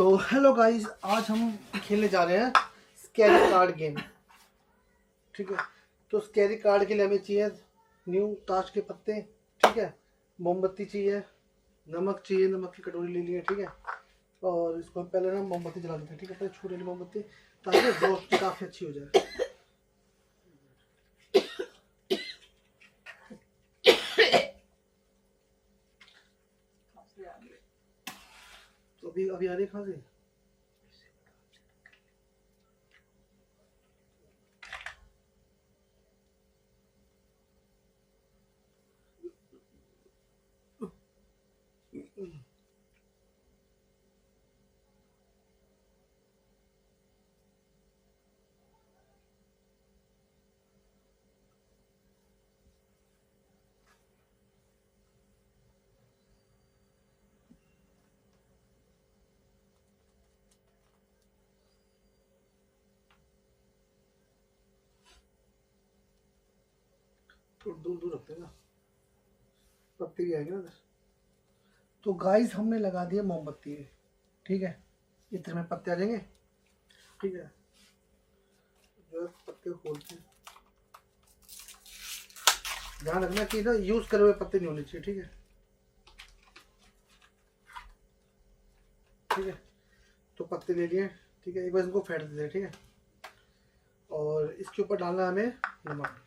तो hello guys, आज हम खेलने जा रहे हैं स्कैरी कार्ड गेम। ठीक है, तो स्कैरी कार्ड के लिए हमें चाहिए न्यू ताश के पत्ते। ठीक है, मोमबत्ती चाहिए, नमक चाहिए, नमक की कटोरी ले लिए। ठीक है, और इसको पहले ना मोमबत्ती जला देते हैं। ठीक है, पहले छोटी वाली मोमबत्ती, ताकि रोस्ट काफ़ी अच्छी हो जाए। तो अभी अभी आ रही है कहाँ से? तो दूर दूर रखते हैं ना, पत्ते भी आएंगे ना इधर। तो गाइस, हमने लगा दिया मोमबत्ती। ठीक है, इतने में पत्ते आ जाएंगे। ठीक है, जो है पत्ते को खोलते हैं। ध्यान रखना कि ना यूज करे हुए पत्ते नहीं होने चाहिए। ठीक है, ठीक है, तो पत्ते ले लिए। ठीक है, एक बार इनको फेंट देते हैं। ठीक है, और इसके ऊपर डालना है हमें नमक।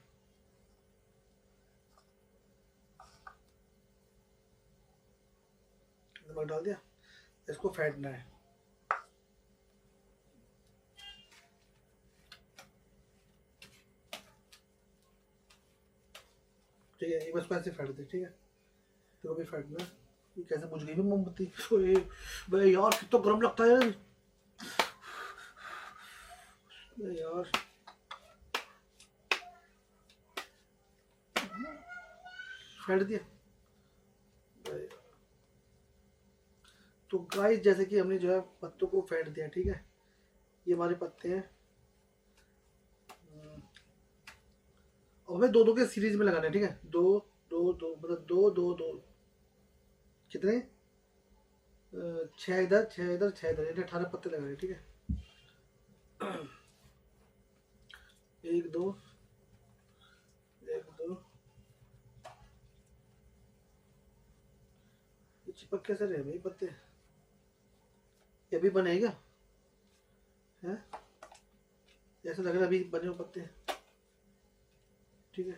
नमक डाल दिया, इसको फेंटना है। ठीक है, एक बार इसको ऐसे फेंट दे। ठीक है, तो भी फेंटना। ये कैसे बुझ गई मोमबत्ती? ओए भाई यार, कितना गर्म लगता है यार। यार फेंट दिया। तो गाइस, जैसे कि हमने जो है पत्तों को फेंट दिया। ठीक है, ये हमारे पत्ते हैं। और हमें दो दो के सीरीज में लगाना है। ठीक है, दो दो दो, मतलब दो दो दो, कितने? 6 इधर, 6 इधर, 6 इधर, यानी 18 पत्ते लगाने। ठीक है, एक दो, एक दो। ये चिपक कैसे रहे भाई पत्ते? ये भी बनेगा है? ऐसा लग रहा है अभी बने हो पत्ते। ठीक है,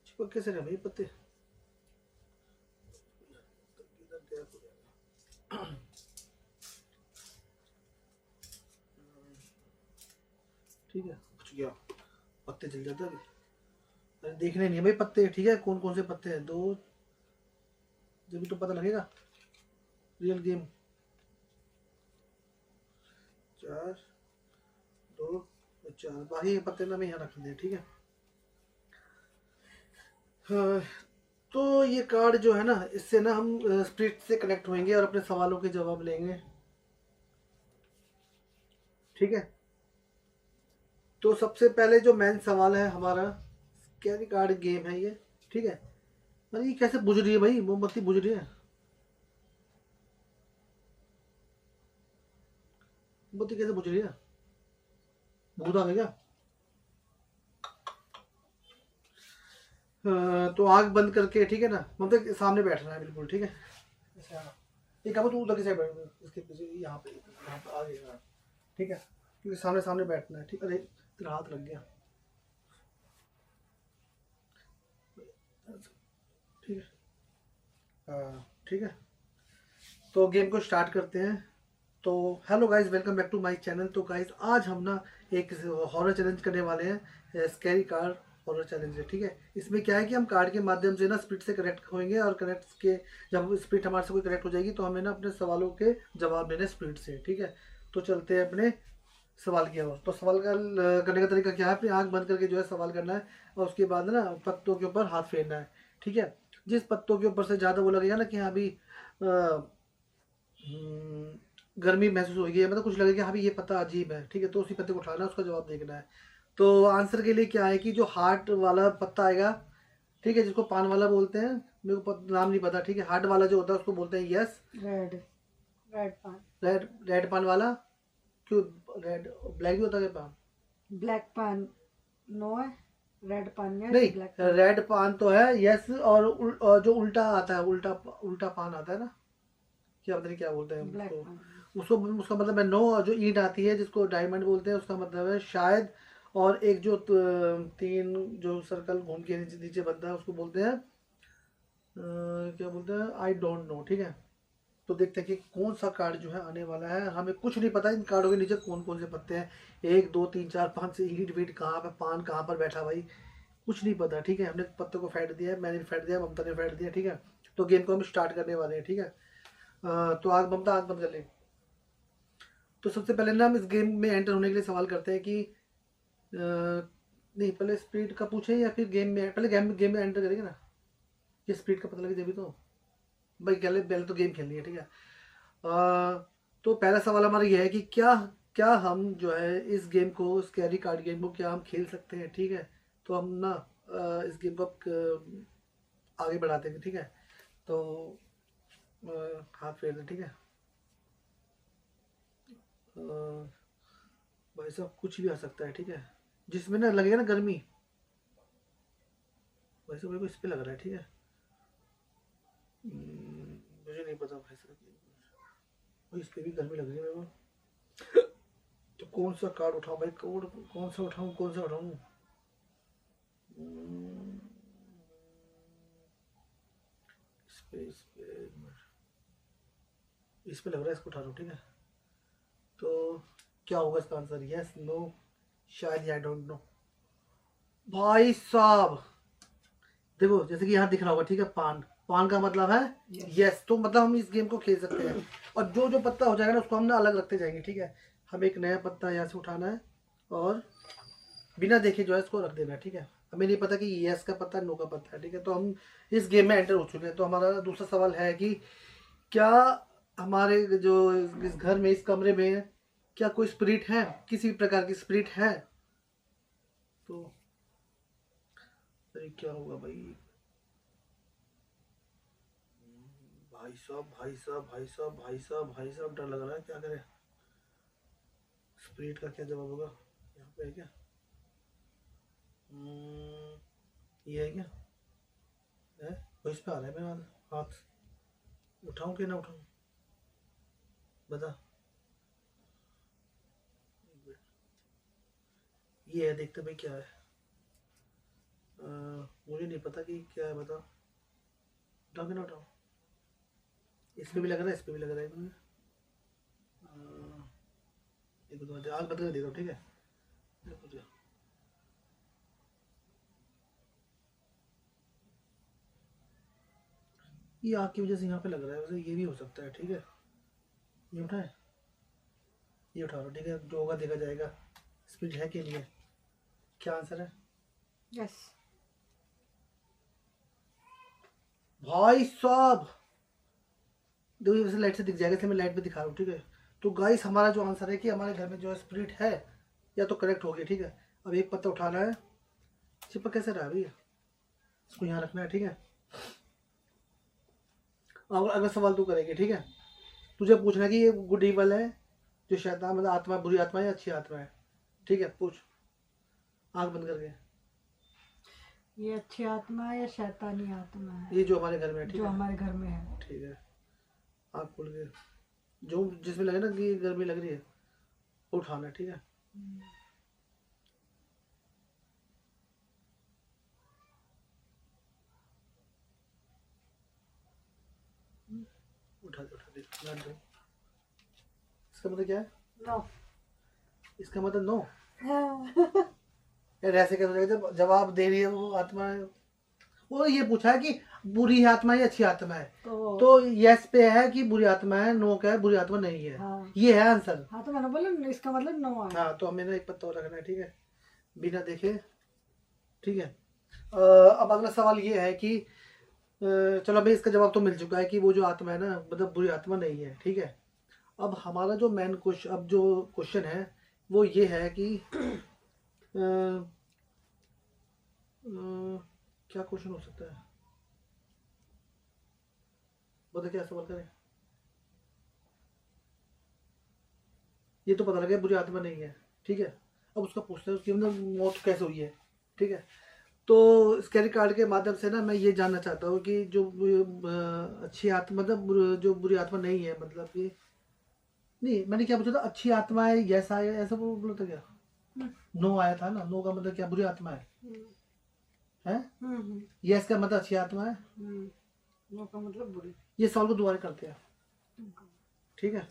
चिपक कैसे रहे भाई पत्ते? ठीक है, कुछ गया, पत्ते जल जाते हैं अभी। अरे देखने नहीं है भाई पत्ते। ठीक है, कौन कौन से पत्ते हैं? दो, जब तो पता लगेगा रियल गेम। 4, 2, 4, बाकी पत्ते ना मैं यहाँ रख दिए। ठीक है, हाँ, तो ये कार्ड जो है ना, इससे ना हम स्प्रिट से कनेक्ट होंगे और अपने सवालों के जवाब लेंगे। ठीक है, तो सबसे पहले जो मेन सवाल है हमारा, क्या कार्ड गेम है ये। ठीक है, अरे ये कैसे बुझ रही है भाई? मोमबत्ती बुझ रही है। मोमबत्ती कैसे बुझ रही है? भूत आ गया क्या? तो आग बंद करके, ठीक है ना, मतलब सामने बैठना है बिल्कुल। ठीक है, ऐसे आना। एक अब तू उधर की साइड बैठ, इसके पीछे, यहाँ पे आ गया। ठीक है, क्योंकि सामने सामने बैठना है। ठीक है, अरे तेरा हाथ लग गया। ठीक है, ठीक है, तो गेम को स्टार्ट करते हैं। तो hello guys, welcome back to my channel. तो गाइस, आज हम ना एक हॉरर चैलेंज करने वाले हैं, स्कैरी कार्ड हॉरर चैलेंज है। ठीक है, इसमें क्या है कि हम कार्ड के माध्यम से ना स्पिरिट से कनेक्ट होंगे, और कनेक्ट के जब स्पिरिट हमारे से कोई कनेक्ट हो जाएगी तो हमें ना अपने सवालों के जवाब देने स्पिरिट से। ठीक है, तो चलते हैं अपने सवाल की ओर। तो सवाल का करने का तरीका क्या है? अपनी आंख बंद करके जो है सवाल करना है, और उसके बाद ना पत्तों के ऊपर हाथ फेरना है। ठीक है, जिस पत्तों के ऊपर से ज़्यादा वो लगेगा ना कि हाँ अभी गर्मी महसूस होगी, मतलब कुछ लगेगा हाँ भी ये पत्ता अजीब है। ठीक है, तो उसी पत्ते को उठाना है, उसका जवाब देखना है। तो आंसर के लिए क्या है कि जो हार्ट वाला पत्ता आएगा ठीक है, जिसको पान वाला बोलते हैं, मेरे को नाम नहीं पता, ठीक है। हार्ट वाला जो होता है उसको बोलते हैं यस। रेड रेड पान। रेड पान वाला क्यों? रेड ब्लैक भी होता है क्या पान? ब्लैक पान नो है, रेड पान में नहीं, ब्लैक पान। रेड पान तो है यस, और जो उल्टा आता है, उल्टा उल्टा पान आता है ना, क्या पता नहीं क्या बोलते हैं ब्लैक उसको। पान। उसको उसका मतलब है नो, और जो ईंट आती है जिसको डायमंड बोलते हैं उसका मतलब है शायद। और एक जो तीन जो सर्कल घूम के नीचे नीचे बनता है उसको बोलते हैं क्या बोलते हैं, आई डोंट नो, ठीक है। तो देखते हैं कि कौन सा कार्ड जो है आने वाला है। हमें कुछ नहीं पता इन कार्डों के नीचे कौन कौन से पत्ते हैं, 1 2 3 4 5 से ईंट वीट कहाँ पे, पान कहाँ पर बैठा भाई, कुछ नहीं पता, ठीक है। हमने पत्तों को फेंट दिया है, मैंने भी फेंट दिया, ममता ने फेंट दिया, ठीक है। तो गेम को हम स्टार्ट करने वाले हैं, ठीक है। तो आग ममता आग बंद कर ले। तो सबसे पहले ना हम इस गेम में एंटर होने के लिए सवाल करते हैं कि नहीं, पहले स्पीड का पूछे या फिर गेम में, पहले गेम में एंटर करेंगे ना, ये स्पीड का पता लगे जब तो भाई, पहले तो गेम खेलनी है, ठीक है। तो पहला सवाल हमारा ये है कि क्या क्या हम जो है इस गेम को, स्कैरी कार्ड गेम को क्या हम खेल सकते हैं, ठीक है। तो हम ना इस गेम को आगे बढ़ाते हैं, ठीक है। तो हाथ फेर दें, ठीक है। भाई साहब कुछ भी आ सकता है, ठीक है, जिसमें ना लगेगा ना गर्मी, वैसे मेरे को इस पे लग रहा है, ठीक है। मुझे नहीं पता भाई साहब, इस पे भी गर्मी लग रही है मेरे को। तो कौन सा कार्ड उठाऊं भाई, कौन सा उठाऊं, कौन सा उठाऊं? इस पे लग रहा है, इसको उठा लो, ठीक है। तो क्या होगा इसका आंसर, यस नो, शायद, आई डोंट नो। भाई साहब देखो, जैसे कि यहाँ दिख रहा होगा, ठीक है, पान, पान का मतलब है यस। तो मतलब हम इस गेम को खेल सकते हैं, और जो जो पत्ता हो जाएगा ना उसको हम ना अलग रखते जाएंगे, ठीक है। हमें एक नया पत्ता यहाँ से उठाना है और बिना देखे जो है इसको रख देना है, ठीक है। हमें नहीं पता कि यस का पत्ता नो का पत्ता है, ठीक है। तो हम इस गेम में एंटर हो चुके हैं। तो हमारा दूसरा सवाल है कि क्या हमारे जो इस घर में, इस कमरे में क्या कोई स्पिरिट है, किसी भी प्रकार की स्पिरिट है? तो अरे क्या होगा भाई, भाई साहब भाई साहब भाई साहब भाई साहब भाई साहब, डर लग रहा है, क्या करें? स्पिरिट का क्या जवाब होगा? यहाँ पे है क्या? ये है क्या? है वो, इस पे आ रहा है मेरा हाथ, उठाऊं कि ना उठाऊं, बता। ये है, देखते भाई क्या है। मुझे नहीं पता कि क्या है, बता। उठाऊं कि ना उठाऊं? इस पे भी लग रहा है, इस पे भी लग रहा है मुझे। एक दो आग बंद कर दे दो, ठीक है। देखो, ये आग की वजह से यहाँ पे लग रहा है, वैसे ये भी हो सकता है, ठीक है। ये उठाए, ये उठा लो, ठीक है, जो होगा देखा जाएगा। स्पीड है कि नहीं है, क्या आंसर है? यस। भाई साहब देखो, ये वैसे लाइट से दिख जाएगा, इसलिए मैं लाइट पे दिखा रहा हूँ, ठीक है। तो गाइस हमारा जो आंसर है कि हमारे घर में जो स्पिरिट है, या तो करेक्ट हो गया, ठीक है। अब एक पत्ता उठाना है, चिपक कैसे रहा है भैया, इसको यहाँ रखना है, ठीक है। अब अगला सवाल तू करेगी, ठीक है। तुझे पूछना है कि ये गुड इवल है, जो शैतान मतलब आत्मा, बुरी आत्मा है या अच्छी आत्मा है, ठीक है। पूछ, आँख बंद करके। ये अच्छी आत्मा है या शैतानी आत्मा है? ये जो हमारे घर में है, ठीक जो है, हमारे घर में है। ठीक है। आँख खोल के, जो जिसमें लगे ना कि गर्मी लग रही है, वो उठाना है, ठीक है। उठा दे, उठा दे, नॉट दो। इसका मतलब क्या है? नो। इसका मतलब नो? यार ऐसे कैसे हो जाएगा जब जवाब दे रही है वो आत्मा है। वो ये पूछा है कि बुरी आत्मा है या अच्छी आत्मा है, तो यस पे है कि बुरी आत्मा है, नो क्या है बुरी आत्मा नहीं है। हाँ। ये है आंसर। हाँ तो मैंने बोला इसका मतलब नो है। हाँ, तो हमें ना एक पत्ता और रखना है, ठीक है, बिना देखे, ठीक है। अब अगला सवाल ये है कि चलो भाई, इसका जवाब तो मिल चुका है कि वो जो आत्मा है ना, मतलब बुरी आत्मा नहीं है, ठीक है। अब हमारा जो मेन क्वेश्चन, अब जो क्वेश्चन है वो ये है कि क्या क्वेश्चन हो सकता है? बता क्या सवाल करें? ये तो पता लगा बुरी आत्मा नहीं है, ठीक है। अब उसका पूछते हैं उसकी मतलब मौत कैसे हुई है, ठीक है। तो स्कैरी कार्ड के माध्यम से ना मैं ये जानना चाहता हूँ कि जो अच्छी आत्मा मतलब जो बुरी आत्मा नहीं है, मतलब कि नहीं, मैंने क्या पूछा था, अच्छी आत्मा है यस आया ऐसा बोला था क्या? नो आया था ना, नो का मतलब क्या बुरी आत्मा है? हैं? यस का मतलब अच्छी आत्मा है। नो का मतलब बुरी। ये सवाल को दोबारा करते हैं, ठीक है।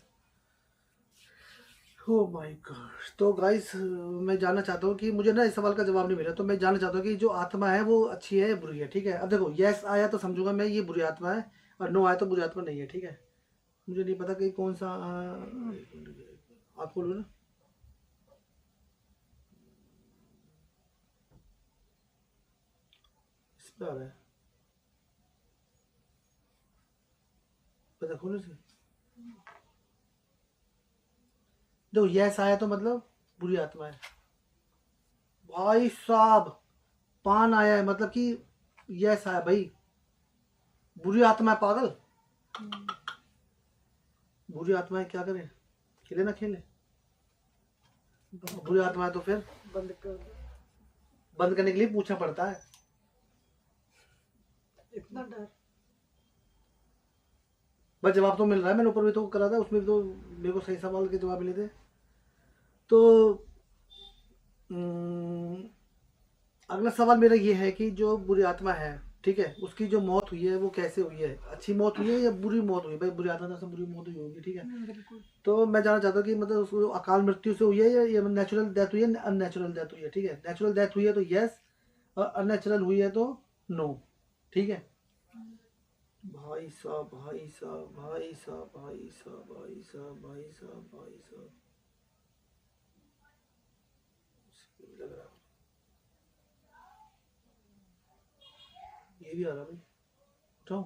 Oh my God. तो गाइस मैं जानना चाहता हूँ कि मुझे ना इस सवाल का जवाब नहीं मिला, तो मैं जानना चाहता हूँ कि जो आत्मा है वो अच्छी है या बुरी है, ठीक है। अब देखो यस आया तो समझूंगा मैं ये बुरी आत्मा है, और नो आया तो बुरी आत्मा नहीं है, ठीक है। मुझे नहीं पता कि कौन सा आप बोलो ना। इस पे आ रहा है, पता खोलो से। देखो यस आया तो मतलब बुरी आत्मा है। भाई साहब पान आया है मतलब कि यस आया भाई, बुरी आत्मा है पागल। बुरी आत्मा है क्या करें, खेले ना खेले। बुरी आत्मा है तो फिर बंद कर दो। बंद करने के लिए पूछना पड़ता है। इतना डर। बस जवाब तो मिल रहा है, मैंने ऊपर भी तो करा था, उसमें भी तो मेरे को सही सवाल के जवाब मिले थे। तो अम्म, अगला सवाल मेरा ये है कि जो बुरी आत्मा है, ठीक है, उसकी जो मौत हुई है वो कैसे हुई है, अच्छी मौत हुई है या बुरी मौत हुई है? भाई बुरी आत्मा से बुरी मौत हुई होगी, ठीक है। बिल्कुल। तो मैं जानना चाहता हूँ कि मतलब उसको अकाल मृत्यु से हुई है या नेचुरल डेथ हुई है, अननेचुरल डेथ हुई है, ठीक है। नेचुरल डेथ हुई है तो यस, और अननेचुरल हुई है तो नो, ठीक है। भाई साहब भाई साहब भाई साहब भाई साहब भाई साहब भाई साहब भाई साहब, लग रहा ये भी आ रहा भाई, उठाओ।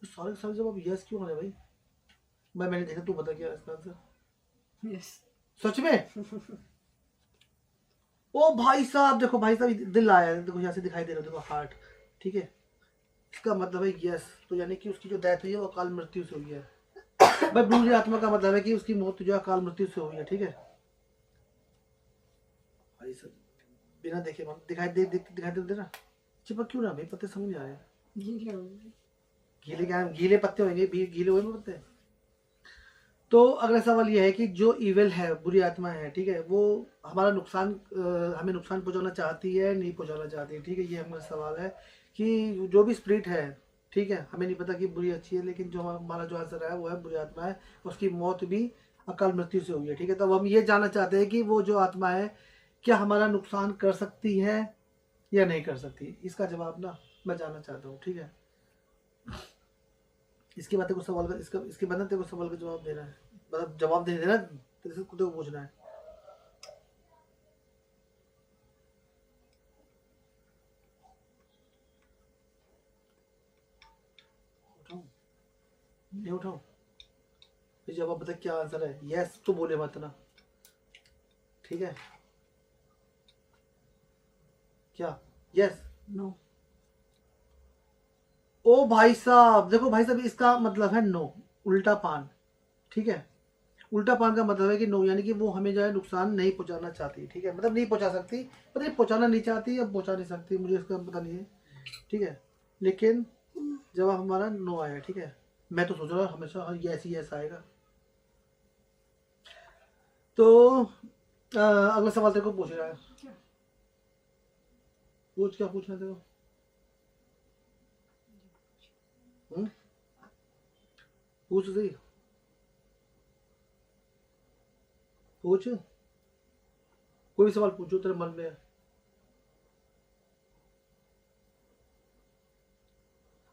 सारे के सारे जवाब यस क्यों आ रहे भाई? मैंने देखा, तू बता क्या है इसका आंसर? यस। सच में? ओ भाई साहब देखो, भाई साहब दिल आया है, देखो यहाँ से दिखाई दे रहा है, देखो हार्ट, ठीक है। इसका मतलब है यस, तो यानी कि उसकी जो डेथ हुई है वो अकाल मृत्यु से हुई है। भाई बुरी आत्मा का मतलब है कि उसकी मौत जो है अकाल मृत्यु से हुई है, ठीक है। भाई साहब बिना देखे दिखाई दे रहा। चिपक क्यों रहा भाई, पत्ते समझ नहीं आ रहे। गीले हो गए। गीले क्या गीले पत्ते होंगे, गीले हुए पत्ते। तो अगला सवाल यह है कि जो इविल है, बुरी आत्मा है, ठीक है, वो हमारा नुकसान हमें नुकसान पहुंचाना चाहती है नहीं पहुंचाना चाहती है, ठीक है। ये हमारा सवाल है कि जो भी स्पिरिट है, ठीक है, हमें नहीं पता कि बुरी अच्छी है, लेकिन जो हमारा जो आंसर है वो है बुरी आत्मा है, उसकी मौत भी अकाल मृत्यु से हुई है, ठीक है। तो अब हम ये जानना चाहते हैं कि वो जो आत्मा है क्या हमारा नुकसान कर सकती है या नहीं कर सकती, इसका जवाब ना मैं जानना चाहता हूँ, ठीक है। इसके बाद तेरे को सवाल का इसके बाद ना तेरे को सवाल का जवाब देना है, मतलब जवाब दे देना, तेरे से कुत्ते को पूछना है। उठाऊं नहीं उठाऊं? ये जवाब बता क्या आंसर है, यस तो बोले मत ना, ठीक है। क्या यस? नो। ओ भाई साहब देखो भाई साहब, इसका मतलब है नो, उल्टा पान, ठीक है। उल्टा पान का मतलब है कि नो, यानी कि वो हमें जो है नुकसान नहीं पहुंचाना चाहती, ठीक है, मतलब नहीं पहुंचा सकती, पता नहीं पहुंचाना नहीं चाहती या पहुंचा नहीं सकती, मुझे इसका पता नहीं है, ठीक है। लेकिन जवाब हमारा नो आया, ठीक है। मैं तो सोच रहा हमेशा यस ही यस आएगा। तो अगला सवाल तेरे को पूछ रहा है, पूछ क्या पूछना तेरे को? हम्म? पूछ सही, पूछ, कोई भी सवाल पूछो तेरे मन में है।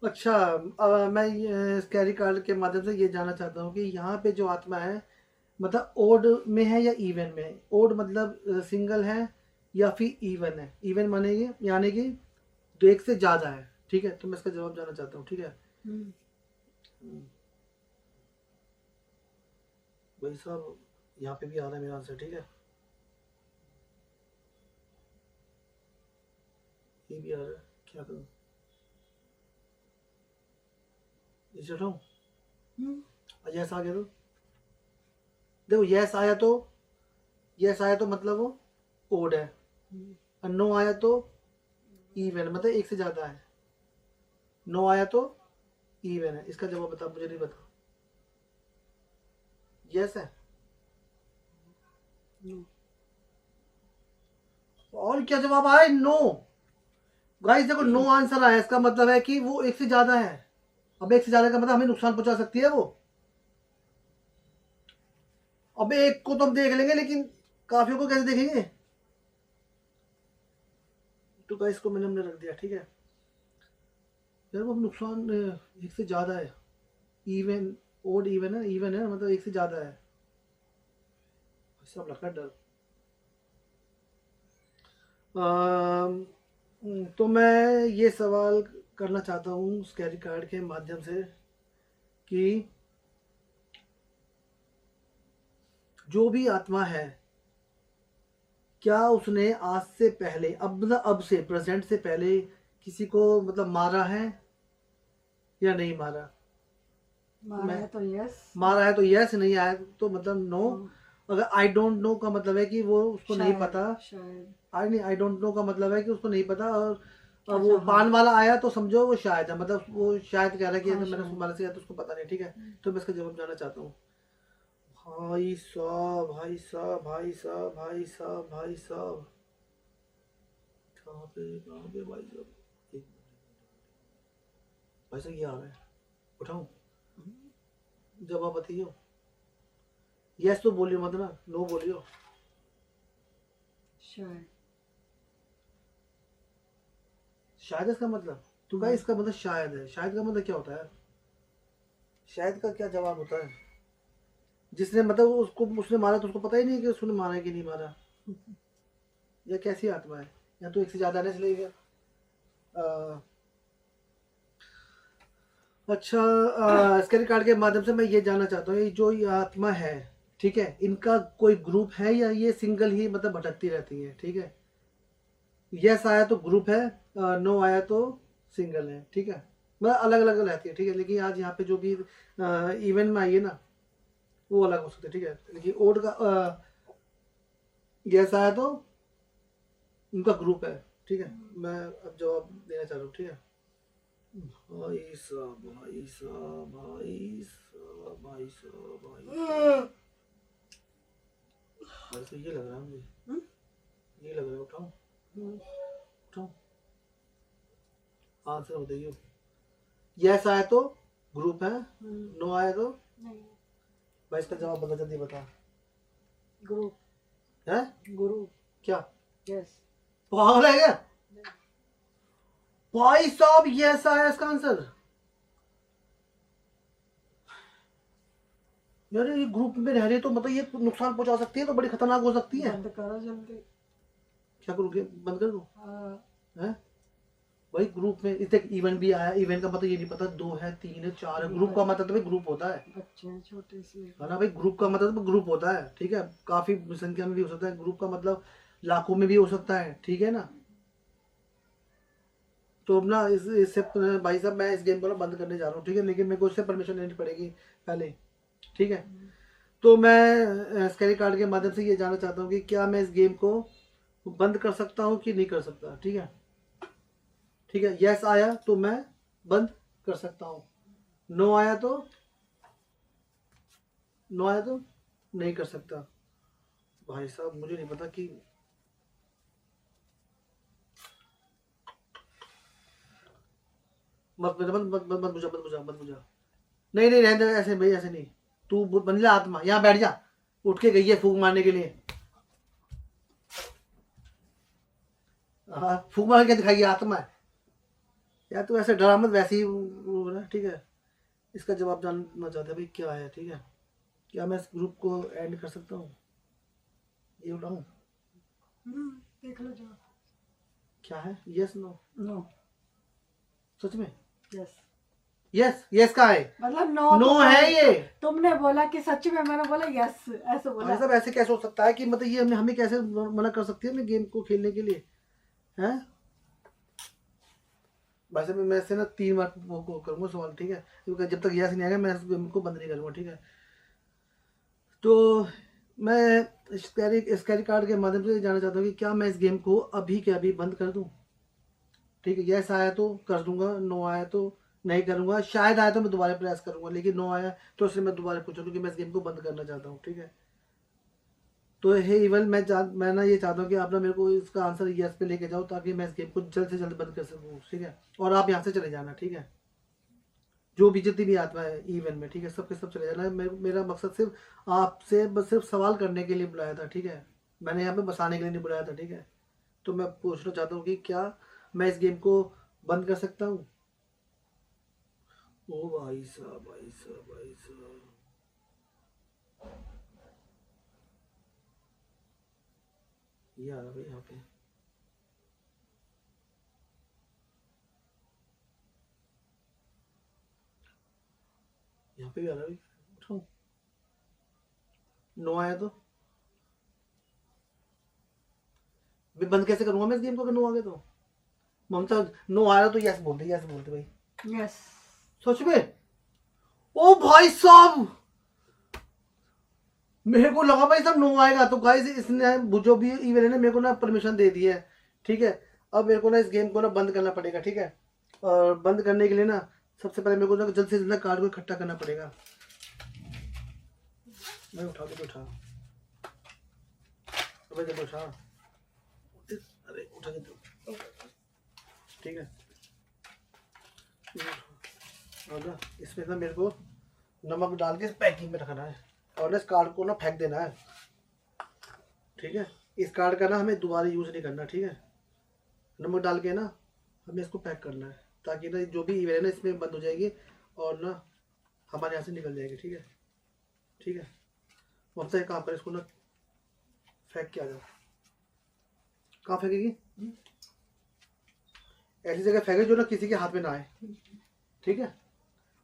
अच्छा मैं स्कैरी कार्ड के माध्यम से ये जानना चाहता हूँ कि यहाँ पे जो आत्मा है मतलब ओड में है या इवन में है? ओड मतलब सिंगल है या फिर इवन है? इवन मानेगी यानी कि तो एक से ज्यादा है, ठीक है। तो मैं इसका जवाब जानना चाहता हूँ, ठीक है। भाई साहब यहाँ पे भी आ रहा है मेरा आंसर, ठीक है। ये भी आ रहा है, क्या करूं? ये चढ़ाऊं? यस आ गया तो देखो, यस आया तो मतलब वो ओड है, और नो आया तो इवन, मतलब एक से ज्यादा है। नो आया तो इवन है। इसका जवाब बता, मुझे नहीं पता। यस है और क्या जवाब आया? नो। गाइस देखो, नो आंसर आया, इसका मतलब है कि वो एक से ज्यादा है। अब एक से ज्यादा का मतलब हमें नुकसान पहुंचा सकती है वो। अब एक को तो हम देख लेंगे, लेकिन काफियों को कैसे देखेंगे? तो गाइस को हमने रख दिया, ठीक है यार। वो नुकसान एक से ज्यादा है। इवन, ओड इवन है, इवन है मतलब एक से ज्यादा है। सब लगता है डर। तो मैं ये सवाल करना चाहता हूँ स्कैरी कार्ड के माध्यम से कि जो भी आत्मा है, क्या उसने आज से पहले, अब से, प्रेजेंट से पहले किसी को मतलब मारा है या नहीं मारा? मारा है तो यस, मारा है तो यस, नहीं आया तो मतलब नो। अगर आई डोंट नो का मतलब है कि वो उसको नहीं पता। शायद आई डोंट नो का मतलब है कि उसको नहीं पता। और अच्छा, वो हाँ। पान वाला आया तो समझो वो शायद है, मतलब वो शायद कह रहा है कि हाँ, अगर मैंने शायद। उसको मारा से तो उसको पता नहीं, ठीक है। तो मैं इसका जवाब जानना चाहता हूँ। भाई साहब, भाई साहब, भाई साहब, भाई साहब, भाई साहब, कहाँ पे भाई साहब? भाई साहब ये आ रहा है, उठाऊं? जवाब बताइयो। यस तो बोलियो मत ना, नो बोलियो। शायद शायद इसका मतलब, तो क्या इसका मतलब शायद है? शायद का मतलब क्या होता है? शायद का क्या जवाब होता है? जिसने मतलब उसको, उसने मारा तो उसको पता ही नहीं कि उसने मारा है कि नहीं मारा। या कैसी आत्मा है? या तो एक से ज्यादा इसलिए क्या? अच्छा, स्कैरी कार्ड के माध्यम से मैं ये जानना चाहता हूँ, ये जो ये आत्मा है, ठीक है, इनका कोई ग्रुप है या ये सिंगल ही मतलब भटकती रहती है? ठीक है, यस आया तो ग्रुप है, नो आया तो सिंगल है, ठीक है, मतलब अलग अलग रहती है, ठीक है। लेकिन आज यहाँ पे जो भी इवेंट में आई है ना, वो अलग हो सकते हैं, ठीक है। लेकिन ओड का यस आया तो उनका ग्रुप है, ठीक है। मैं अब जवाब देना चाह रहा हूँ, ठीक है। भाई साहब, भाई साहब, भाई साहब, भाई साहब, भाई साहब, ये लग रहा है मुझे, ये लग रहा है। उठाऊं? उठाऊं? आंसर बताइए। यस आया तो ग्रुप है, नो आया तो नहीं, भाई इसका जवाब बता, जल्दी बता। ग्रुप है ग्रुप क्या? यस। पागल है क्या? भाई साहब यस आया इसका आंसर। यार ये ग्रुप में रह रहे तो मतलब ये नुकसान पहुंचा सकती है, तो बड़ी खतरनाक हो सकती है। बंद करो जल्दी। क्या करूँ, बंद कर दूं? हाँ, हैं? भाई ग्रुप में इतने इवेंट भी आया, इवेंट का मतलब ये नहीं पता 2 है 3 है 4 है। ग्रुप का मतलब भाई ग्रुप होता है, बच्चे हैं छोटे से। है ना भाई। ग्रुप का मतलब ग्रुप होता है, ठीक है। काफी संख्या में भी हो सकता है। ग्रुप का मतलब लाखों में भी हो सकता है, ठीक है ना। तो अब ना इससे भाई साहब मैं इस गेम को ना बंद करने जा रहा हूँ, ठीक है। लेकिन मेरे को इससे परमिशन लेनी पड़ेगी पहले, ठीक है। तो मैं स्कैरी कार्ड के माध्यम से ये जानना चाहता हूँ कि क्या मैं इस गेम को बंद कर सकता हूँ कि नहीं कर सकता, ठीक है। ठीक है, यस आया तो मैं बंद कर सकता हूँ, नो आया तो नहीं कर सकता। भाई साहब मुझे नहीं पता कि मत मत मत मत मत बुझा, मत बुझा, मत बुझा। नहीं नहीं रहने दे, ऐसे भाई ऐसे नहीं। तू बन जा आत्मा, यहाँ बैठ जा। उठ के गई है फूक मारने के लिए। हाँ, फूक मार के दिखाई आत्मा है यार। तू ऐसे डरा मत, वैसे ही वो ना, ठीक है। इसका जवाब जानना चाहते हैं भाई क्या है, ठीक है। क्या मैं इस ग्रुप को एंड कर सकता हूँ? ये उठाऊँ? देख लो जो। क्या है? Yes no? नो सच में? यस। यस, यस का है मतलब नो नो है ये। तुमने बोला कि सच में, मैंने बोला यस, ऐसे बोला। भाई साहब ऐसे कैसे हो सकता है कि मतलब ये हमें कैसे मना कर सकती है अपने गेम को खेलने के लिए? हैं? वैसे मैं से ना 3 बार वो करूँगा सवाल, ठीक है, क्योंकि जब तक यस नहीं आएगा मैं इस गेम को बंद नहीं करूँगा, ठीक है। तो मैं स्कैरी कार्ड के माध्यम से जानना चाहता हूँ कि क्या मैं इस गेम को अभी के अभी बंद कर दूँ, ठीक है। यस आया तो कर दूंगा, नो आया तो नहीं करूँगा, शायद आया तो मैं दोबारा प्रयास करूँगा, लेकिन नो आया तो उससे मैं दोबारा पूछूँ, क्योंकि मैं इस गेम को बंद करना चाहता हूँ, ठीक है। तो हे इवल, मैं ना ये चाहता हूँ कि आप ना मेरे को इसका आंसर यस पे लेके जाओ, ताकि मैं इस गेम को जल्द से जल्द बंद कर सकूँ, ठीक है। और आप यहाँ से चले जाना, ठीक है। जो भी जितनी भी आत्मा है इवेंट में, ठीक है, सबके सब चले जाना है। मेरा मकसद सिर्फ आपसे बस सिर्फ सवाल करने के लिए बुलाया था, ठीक है। मैंने यहाँ पे बसाने के लिए नहीं बुलाया था, ठीक है। तो मैं पूछना चाहता हूँ कि क्या मैं इस गेम को बंद कर सकता हूँ? ओ भाई साहब, भाई साहब, भाई साहब, ये आ रहा भाई यहाँ पे। यहाँ पे भी आ रहा भाई, उठाओ। नो आया तो मैं बंद कैसे करूंगा मैं इस गेम को, अगर नो आ गया तो? ममता, नो आ रहा तो यस बोलते, यस बोलते भाई। यस। सच में? ओ भाई साहब, मेरे को लगा भाई सब नो आएगा। तो गाइस इसने जो भी इवेंट है ना, मेरे को ना परमिशन दे दी है, ठीक है। अब मेरे को ना इस गेम को ना बंद करना पड़ेगा, ठीक है। और बंद करने के लिए ना सबसे पहले मेरे को ना जल्द से जल्द कार्ड को इकट्ठा करना पड़ेगा। मैं उठा दे, उठा, अबे जब उठा, अरे उठा के दो, ठीक है। और ना इसमें ना मेरे को नमक डाल के पैकिंग में रखना है, और ना इस कार्ड को ना फेंक देना है, ठीक है। इस कार्ड का ना हमें दोबारा यूज़ नहीं करना, ठीक है। नमक डाल के ना हमें इसको पैक करना है, ताकि ना जो भी इवेंट है ना इसमें बंद हो जाएगी, और ना हमारे यहाँ से निकल जाएगी, ठीक है, ठीक है। ममता एक काम कर, इसको ना फेंक के आ जाओ। कहाँ फेंकेगी? ऐसी जगह फेंके जो ना किसी के हाथ में ना आए, ठीक है।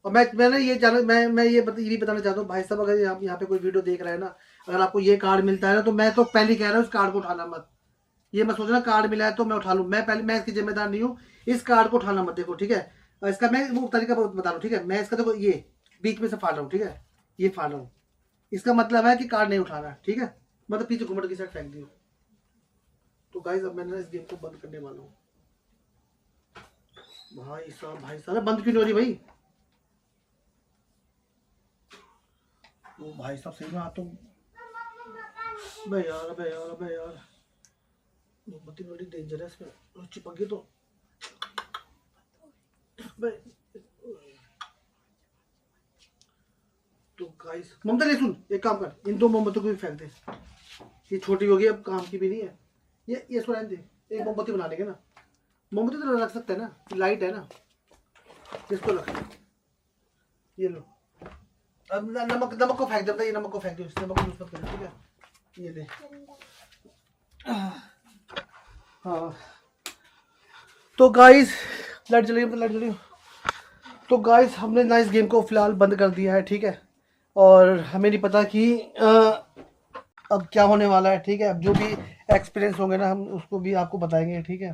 और मैंने ये जाना, मैं ये भी बताना चाहता हूँ भाई साहब, अगर यहाँ पे कोई वीडियो देख रहा है ना, अगर आपको ये कार्ड मिलता है ना, तो मैं तो पहले ही कह रहा हूँ इस कार्ड को उठाना मत। ये मत सोचना कार्ड मिला है तो मैं उठा लूँ, मैं इसकी जिम्मेदार नहीं हूँ। इस कार्ड को उठाना मत, देखो, ठीक है। और इसका मैं वो तरीका बता रहा हूँ, ठीक है। मैं इसका देखो ये बीच में से फाड़ रहा हूँ, ठीक है, ये फाड़ रहा हूँ। इसका मतलब है कि कार्ड नहीं उठाना, ठीक है। मतलब पीछे घुमट की साइड फेंक दियो। तो गाइस अब मैंने इस गेम को बंद करने वाला हूँ। भाई साहब, भाई साहब, बंद क्यों नहीं हो रही भाई? ओ भाई साहब, सही में आ तो बे यार, बे यार, बे यार, मोमबत्ती बड़ी डेंजरस में चिपक गई तो बे। तो गाइस ममता ले सुन, एक काम कर, इन 2 मोमबत्तियों को भी फेंक दे। ये छोटी होगी, अब काम की भी नहीं है। ये इसको रहने दे, एक मोमबत्ती बना लेंगे ना। मोमबत्ती तो रख सकते हैं ना, लाइट है ना, इसको रख। ये लो, अब नमक को फेंक देता, ये नमक को फेंक दो, इस नमक को यूज मत करना, ठीक है। ये ले, हाँ। तो गाइस लाइट जल रही, लाइट जल रही। तो गाइस हमने ना इस गेम को फिलहाल बंद कर दिया है, ठीक है। और हमें नहीं पता कि अब क्या होने वाला है, ठीक है। अब जो भी एक्सपीरियंस होंगे ना, हम उसको भी आपको बताएंगे, ठीक है।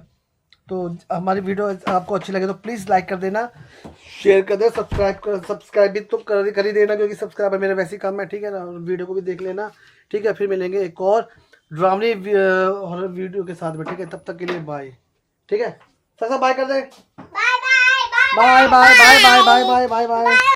तो हमारी वीडियो आपको अच्छी लगे तो प्लीज़ लाइक कर देना, शेयर कर देना, सब्सक्राइब भी तो कर ही देना, क्योंकि सब्सक्राइबर मेरे वैसे ही काम है, ठीक है ना। वीडियो को भी देख लेना, ठीक है। फिर मिलेंगे एक और ड्रामनी हॉरर वीडियो के साथ में, ठीक है। तब तक के लिए बाय, ठीक है। सर बाय कर दे, bye bye bye bye bye bye bye bye bye bye.